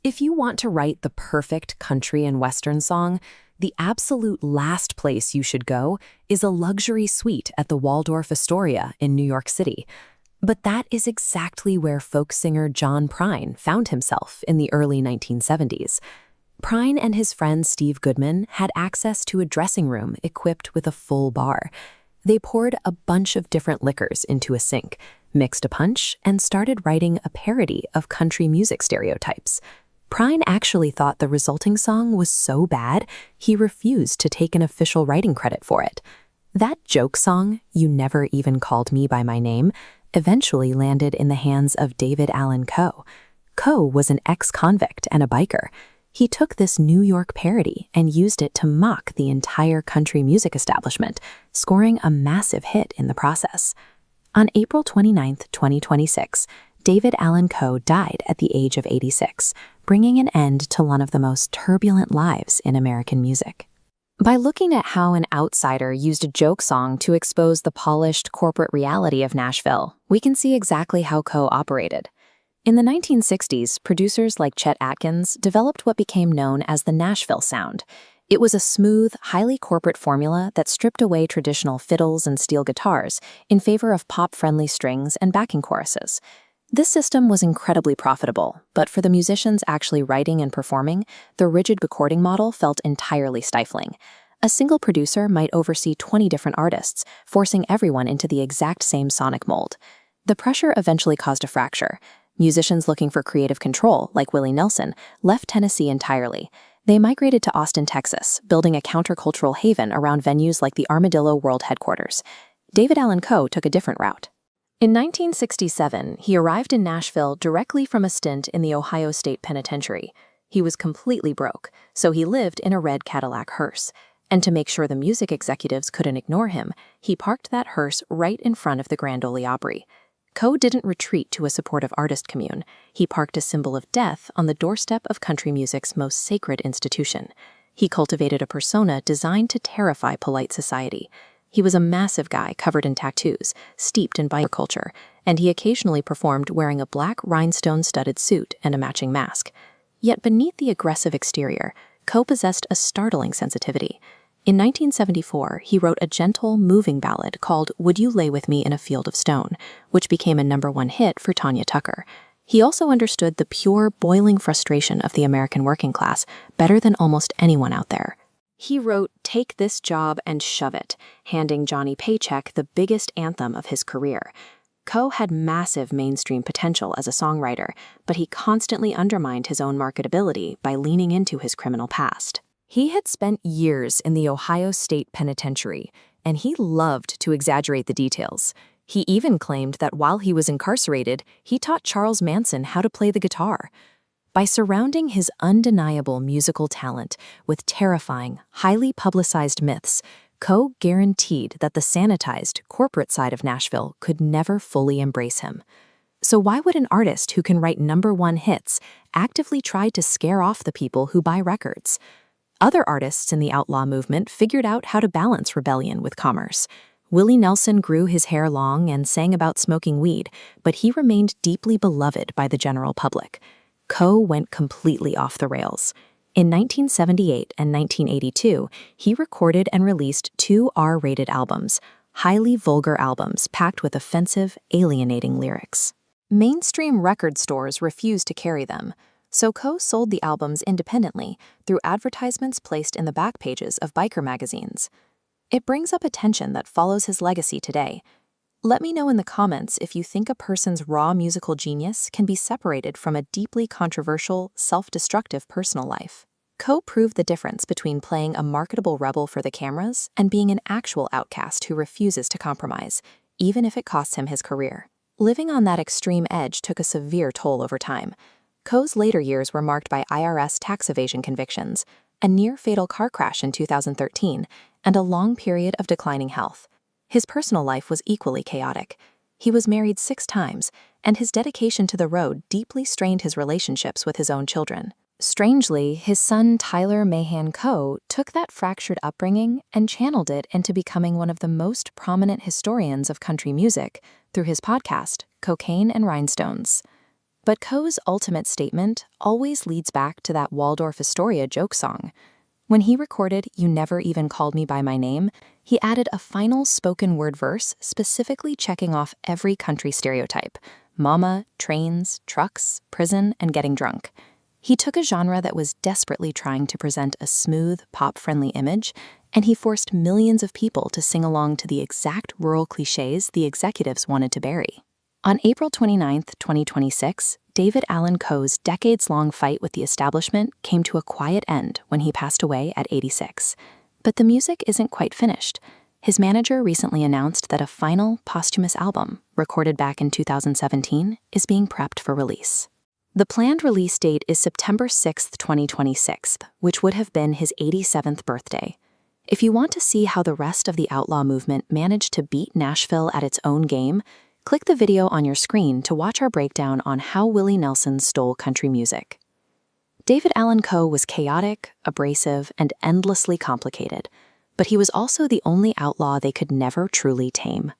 If you want to write the perfect country and western song, the absolute last place you should go is a luxury suite at the Waldorf Astoria in New York City. But that is exactly where folk singer John Prine found himself in the early 1970s. Prine and his friend Steve Goodman had access to a dressing room equipped with a full bar. They poured a bunch of different liquors into a sink, mixed a punch, and started writing a parody of country music stereotypes. Prine actually thought the resulting song was so bad, he refused to take an official writing credit for it. That joke song, "You Never Even Called Me by My Name," eventually landed in the hands of David Allan Coe. Coe was an ex-convict and a biker. He took this New York parody and used it to mock the entire country music establishment, scoring a massive hit in the process. On April 29, 2026, David Allan Coe died at the age of 86, bringing an end to one of the most turbulent lives in American music. By looking at how an outsider used a joke song to expose the polished corporate reality of Nashville, we can see exactly how Coe operated. In the 1960s, producers like Chet Atkins developed what became known as the Nashville Sound. It was a smooth, highly corporate formula that stripped away traditional fiddles and steel guitars in favor of pop-friendly strings and backing choruses. This system was incredibly profitable, but for the musicians actually writing and performing, the rigid recording model felt entirely stifling. A single producer might oversee 20 different artists, forcing everyone into the exact same sonic mold. The pressure eventually caused a fracture. Musicians looking for creative control, like Willie Nelson, left Tennessee entirely. They migrated to Austin, Texas, building a countercultural haven around venues like the Armadillo World Headquarters. David Allan Coe took a different route. In 1967, he arrived in Nashville directly from a stint in the Ohio State Penitentiary. He was completely broke, so he lived in a red Cadillac Hearse. And to make sure the music executives couldn't ignore him, he parked that hearse right in front of the Grand Ole Opry. Coe didn't retreat to a supportive artist commune. He parked a symbol of death on the doorstep of country music's most sacred institution. He cultivated a persona designed to terrify polite society. He was a massive guy covered in tattoos, steeped in biker culture, and he occasionally performed wearing a black rhinestone-studded suit and a matching mask. Yet beneath the aggressive exterior, Coe possessed a startling sensitivity. In 1974, he wrote a gentle, moving ballad called "Would You Lay With Me in a Field of Stone," which became a #1 hit for Tanya Tucker. He also understood the pure, boiling frustration of the American working class better than almost anyone out there. He wrote "Take This Job and Shove It," handing Johnny Paycheck the biggest anthem of his career. Coe had massive mainstream potential as a songwriter, but he constantly undermined his own marketability by leaning into his criminal past. He had spent years in the Ohio State Penitentiary, and he loved to exaggerate the details. He even claimed that while he was incarcerated, he taught Charles Manson how to play the guitar. By surrounding his undeniable musical talent with terrifying, highly publicized myths, Coe guaranteed that the sanitized, corporate side of Nashville could never fully embrace him. So why would an artist who can write #1 hits actively try to scare off the people who buy records? Other artists in the outlaw movement figured out how to balance rebellion with commerce. Willie Nelson grew his hair long and sang about smoking weed, but he remained deeply beloved by the general public. Coe went completely off the rails. In 1978 and 1982, he recorded and released 2 R-rated albums, highly vulgar albums packed with offensive, alienating lyrics. Mainstream record stores refused to carry them, so Coe sold the albums independently through advertisements placed in the back pages of biker magazines. It brings up a tension that follows his legacy today. Let me know in the comments if you think a person's raw musical genius can be separated from a deeply controversial, self-destructive personal life. Coe proved the difference between playing a marketable rebel for the cameras and being an actual outcast who refuses to compromise, even if it costs him his career. Living on that extreme edge took a severe toll over time. Coe's later years were marked by IRS tax evasion convictions, a near-fatal car crash in 2013, and a long period of declining health. His personal life was equally chaotic. He was married 6 times, and his dedication to the road deeply strained his relationships with his own children. Strangely, his son Tyler Mahan Coe took that fractured upbringing and channeled it into becoming one of the most prominent historians of country music through his podcast, Cocaine and Rhinestones. But Coe's ultimate statement always leads back to that Waldorf Astoria joke song. When he recorded You Never Even Called Me By My Name, he added a final spoken word verse specifically checking off every country stereotype: mama, trains, trucks, prison, and getting drunk. He took a genre that was desperately trying to present a smooth, pop-friendly image, and he forced millions of people to sing along to the exact rural cliches the executives wanted to bury. On April 29, 2026, David Allan Coe's decades-long fight with the establishment came to a quiet end when he passed away at 86. But the music isn't quite finished. His manager recently announced that a final posthumous album, recorded back in 2017, is being prepped for release. The planned release date is September 6, 2026, which would have been his 87th birthday. If you want to see how the rest of the outlaw movement managed to beat Nashville at its own game, click the video on your screen to watch our breakdown on how Willie Nelson stole country music. David Allan Coe was chaotic, abrasive, and endlessly complicated, but he was also the only outlaw they could never truly tame.